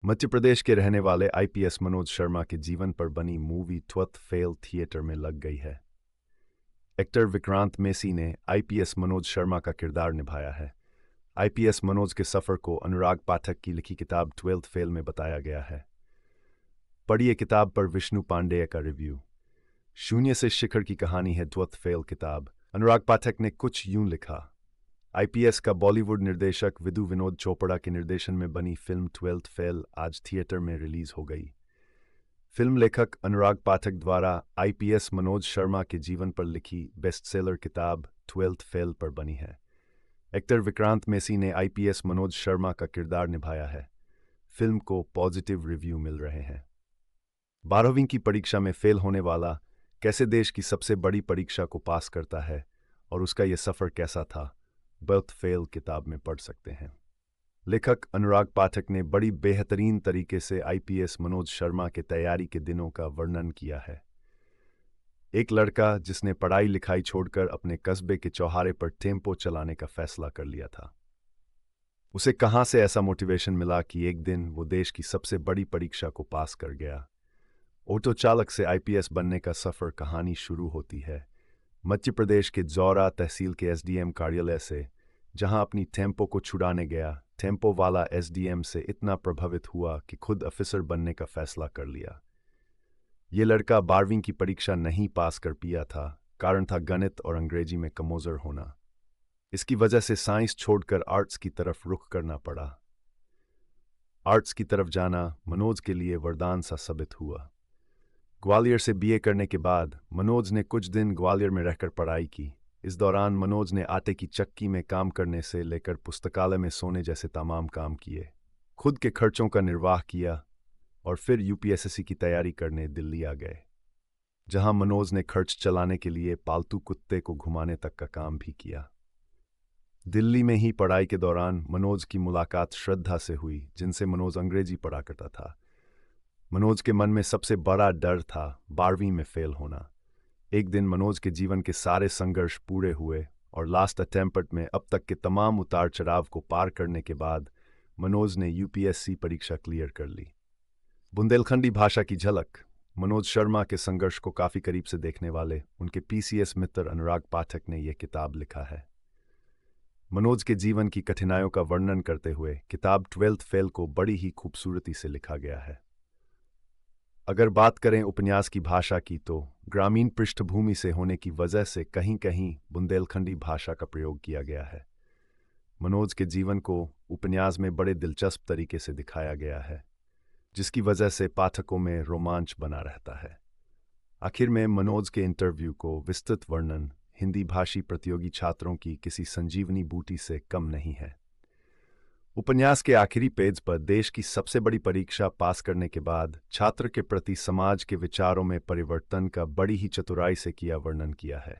मध्य प्रदेश के रहने वाले आईपीएस मनोज शर्मा के जीवन पर बनी मूवी ट्वेल्थ फेल थिएटर में लग गई है। एक्टर विक्रांत मेसी ने आईपीएस मनोज शर्मा का किरदार निभाया है। आईपीएस मनोज के सफर को अनुराग पाठक की लिखी किताब ट्वेल्थ फेल में बताया गया है। पढ़िए किताब पर विष्णु पांडेय का रिव्यू। शून्य से शिखर की कहानी है ट्वेल्थ फेल किताब। अनुराग पाठक ने कुछ यूं लिखा। आईपीएस का बॉलीवुड निर्देशक विदु विनोद चोपड़ा के निर्देशन में बनी फिल्म ट्वेल्थ फेल आज थिएटर में रिलीज हो गई। फिल्म लेखक अनुराग पाठक द्वारा आईपीएस मनोज शर्मा के जीवन पर लिखी बेस्टसेलर किताब ट्वेल्थ फेल पर बनी है। एक्टर विक्रांत मेसी ने आईपीएस मनोज शर्मा का किरदार निभाया है। फिल्म को पॉजिटिव रिव्यू मिल रहे हैं। 12वीं की परीक्षा में फेल होने वाला कैसे देश की सबसे बड़ी परीक्षा को पास करता है और उसका यह सफर कैसा था, ट्वेल्थ फेल किताब में पढ़ सकते हैं। लेखक अनुराग पाठक ने बड़ी बेहतरीन तरीके से आईपीएस मनोज शर्मा के तैयारी के दिनों का वर्णन किया है। एक लड़का जिसने पढ़ाई लिखाई छोड़कर अपने कस्बे के चौराहे पर टेम्पो चलाने का फैसला कर लिया था। उसे कहां से ऐसा मोटिवेशन मिला कि एक दिन वो देश की सबसे बड़ी परीक्षा को पास कर गया। ऑटो चालक से आईपीएस बनने का सफर कहानी शुरू होती है मध्य प्रदेश के जौरा तहसील के एसडीएम कार्यालय से, जहां अपनी टेम्पो को छुड़ाने गया। टेम्पो वाला एसडीएम से इतना प्रभावित हुआ कि खुद अफसर बनने का फैसला कर लिया। ये लड़का 12वीं की परीक्षा नहीं पास कर पिया था। कारण था गणित और अंग्रेजी में कमजोर होना। इसकी वजह से साइंस छोड़कर आर्ट्स की तरफ रुख करना पड़ा। आर्ट्स की तरफ जाना मनोज के लिए वरदान सा साबित हुआ। ग्वालियर से बीए करने के बाद मनोज ने कुछ दिन ग्वालियर में रहकर पढ़ाई की। इस दौरान मनोज ने आटे की चक्की में काम करने से लेकर पुस्तकालय में सोने जैसे तमाम काम किए। खुद के खर्चों का निर्वाह किया और फिर यूपीएससी की तैयारी करने दिल्ली आ गए, जहां मनोज ने खर्च चलाने के लिए पालतू कुत्ते को घुमाने तक का काम भी किया। दिल्ली में ही पढ़ाई के दौरान मनोज की मुलाकात श्रद्धा से हुई, जिनसे मनोज अंग्रेजी पढ़ा करता था। मनोज के मन में सबसे बड़ा डर था 12वीं में फेल होना। एक दिन मनोज के जीवन के सारे संघर्ष पूरे हुए और लास्ट अटेम्प्ट में अब तक के तमाम उतार चढ़ाव को पार करने के बाद मनोज ने यूपीएससी परीक्षा क्लियर कर ली। बुंदेलखंडी भाषा की झलक। मनोज शर्मा के संघर्ष को काफी करीब से देखने वाले उनके पीसीएस मित्र अनुराग पाठक ने यह किताब लिखा है। मनोज के जीवन की कठिनाइयों का वर्णन करते हुए किताब ट्वेल्थ फेल को बड़ी ही खूबसूरती से लिखा गया है। अगर बात करें उपन्यास की भाषा की, तो ग्रामीण पृष्ठभूमि से होने की वजह से कहीं कहीं बुंदेलखंडी भाषा का प्रयोग किया गया है। मनोज के जीवन को उपन्यास में बड़े दिलचस्प तरीके से दिखाया गया है, जिसकी वजह से पाठकों में रोमांच बना रहता है। आखिर में मनोज के इंटरव्यू को विस्तृत वर्णन हिंदी भाषी प्रतियोगी छात्रों की किसी संजीवनी बूटी से कम नहीं है। उपन्यास के आखिरी पेज पर देश की सबसे बड़ी परीक्षा पास करने के बाद छात्र के प्रति समाज के विचारों में परिवर्तन का बड़ी ही चतुराई से किया वर्णन किया है।